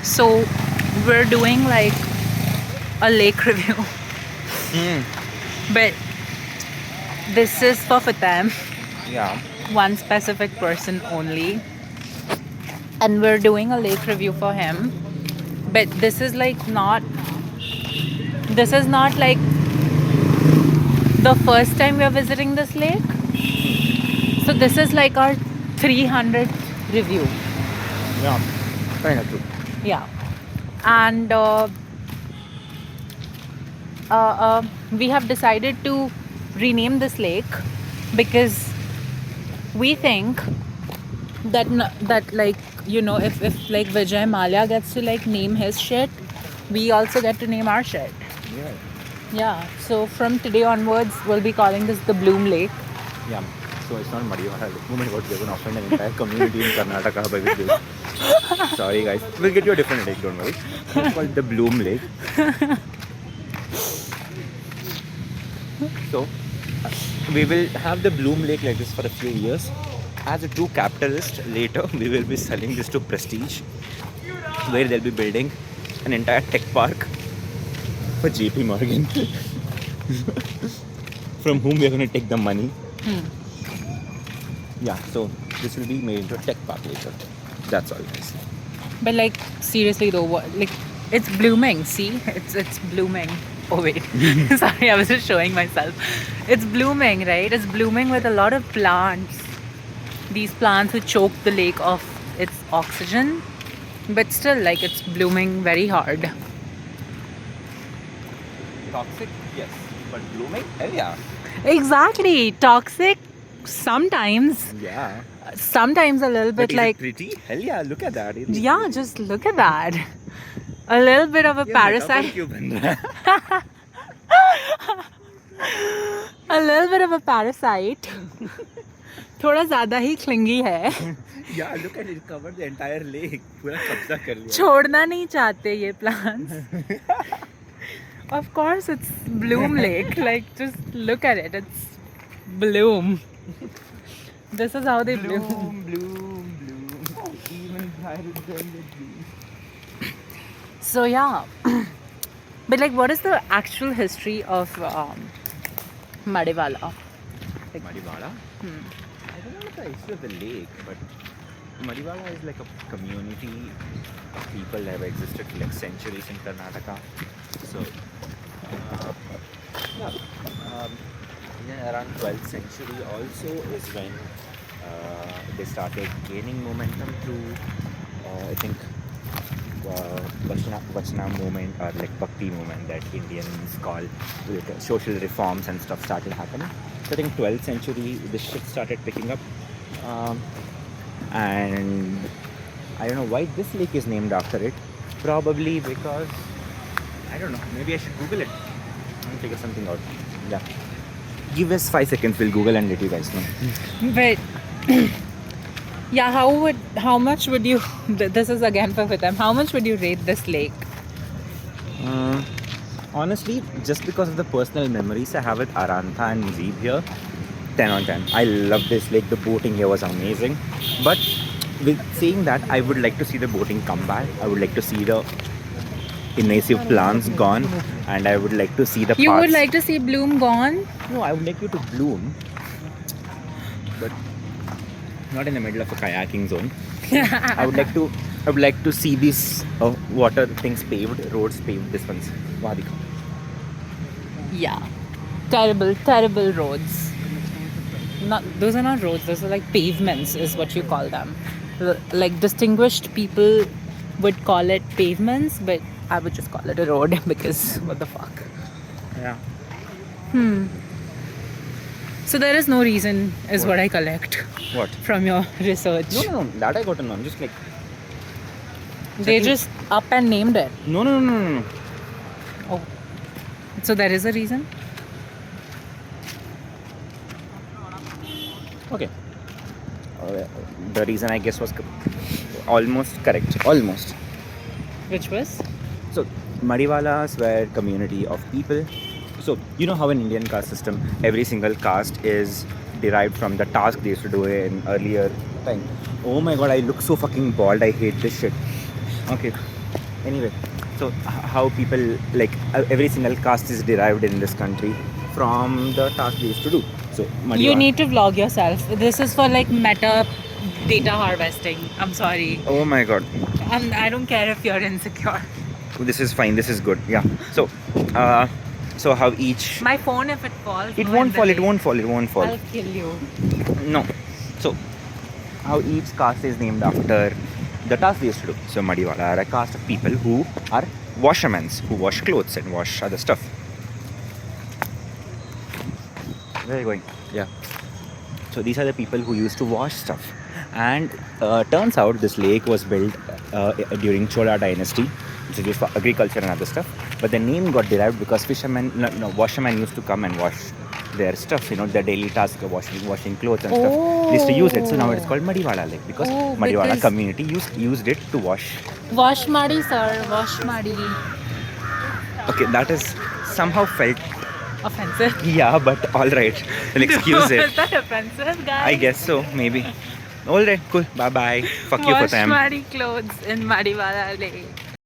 So we're doing like a lake review, but this is for Fatem, Yeah. one specific person only, and we're doing a lake review for him. But this is not like the first time we're visiting this lake. So this is like our 300th review. Yeah. Kind of true. Yeah. And we have decided to rename this lake because we think that if like Vijay Mallya gets to like name his shit, we also get to name our shit. Yeah. Yeah. So from today onwards, we'll be calling this the Bloom Lake. Yeah. So it's not Madiwala. The moment what we're going to offend an entire community in Karnataka by with this. Sorry guys. We'll get you a different lake, don't worry. It's called the Bloom Lake. So we will have the Bloom Lake like this for a few years. As a true capitalist, later we will be selling this to Prestige, where they'll be building an entire tech park for JP Morgan, from whom we are going to take the money. Yeah, so this will be made into a tech park later. That's all, guys. But like seriously though, what like it's blooming. See, it's blooming. Oh wait, sorry, I was just showing myself. It's blooming, right? It's blooming with a lot of plants. These plants would choke the lake of its oxygen, but still, like it's blooming very hard. Toxic? Yes. But blooming? Hell yeah. Exactly, toxic. Sometimes, Yeah. sometimes a little But bit is like it pretty? Hell yeah, look at that. It's yeah. pretty. Just look at that. A little bit of a ये parasite. metaphor क्यों बन रहा है? A little bit of a parasite. थोड़ा ज़्यादा ही clingy है. Yeah, look at it, covered the entire lake. पूरा कब्जा कर लिया. छोड़ना नहीं चाहते ये plants. Of course, it's Bloom Lake. Like, just look at it. It's bloom. This is how they bloom. Bloom, bloom, bloom. Even brighter than the bloom. So yeah, but like, what is the actual history of Madiwala? Like, Madiwala? I don't know what the history of the lake, but Madiwala is like a community of people that have existed for like centuries in Karnataka. So, yeah, in around 12th century also is when they started gaining momentum through, I think, Vachna movement or like Bhakti movement that Indians call, with social reforms and stuff started happening. So I think 12th century this shit started picking up, and I don't know why this lake is named after it. Probably because I don't know. Maybe I should Google it. I'll figure something out. Yeah. Give us 5 seconds. We'll Google and let you guys know. but yeah, how much would you? This is again for them. How much would you rate this lake? Honestly, just because of the personal memories I have with Arantha and Zeeb here, 10 on 10. I love this lake. The boating here was amazing. But with saying that, I would like to see the boating come back. I would like to see the invasive plants gone, and I would like to see the You parts. would like to see bloom gone? No, I would like you to bloom, but not in the middle of a kayaking zone. I would like to see these water things paved, roads paved. This one's Vadika. Yeah, terrible roads. Not those are not roads. Those are like pavements, is what you call them. Like distinguished people would call it pavements, but I would just call it a road because what the fuck. Yeah. So there is no reason, is what I collect What? from your research. No. That I got to know. I'm just like. They checking. just up and named it. No. Oh, so there is a reason. Okay. The reason I guess was almost correct. Almost. Which was? So, Madiwalas were a community of people. So, you know how in Indian caste system, every single caste is derived from the task they used to do in earlier time. Oh my god, I look so fucking bald. I hate this shit. Okay. Anyway, so how people like every single caste is derived in this country from the task they used to do. So You need to vlog yourself. This is for like meta data harvesting. I'm sorry. Oh my god. I don't care if you're insecure. This is fine. This is good. Yeah. So, so how each My phone, if it falls, it no won't fall. It embarrass. won't fall. It won't fall. I'll kill you. No. So, how each caste is named after the task they used to do. So, Madiwala are a caste of people who are washermen, who wash clothes and wash other stuff. Where are you going? Yeah. So, these are the people who used to wash stuff. And turns out this lake was built during Chola dynasty, which is used for agriculture and other stuff. But the name got derived because washermen used to come and wash their stuff, their daily task of washing clothes and stuff. They used to use it. So now it's called Madiwala Lake because Madiwala because- community used it to wash. Wash Madi, sir. Wash Madi. Okay, that is somehow felt, Offensive. yeah, but all right. Well, excuse it. Is that offensive, guys? I guess so, maybe. All right, cool. Bye bye. Fuck you for Wash them. Madi clothes in Madiwala Lake.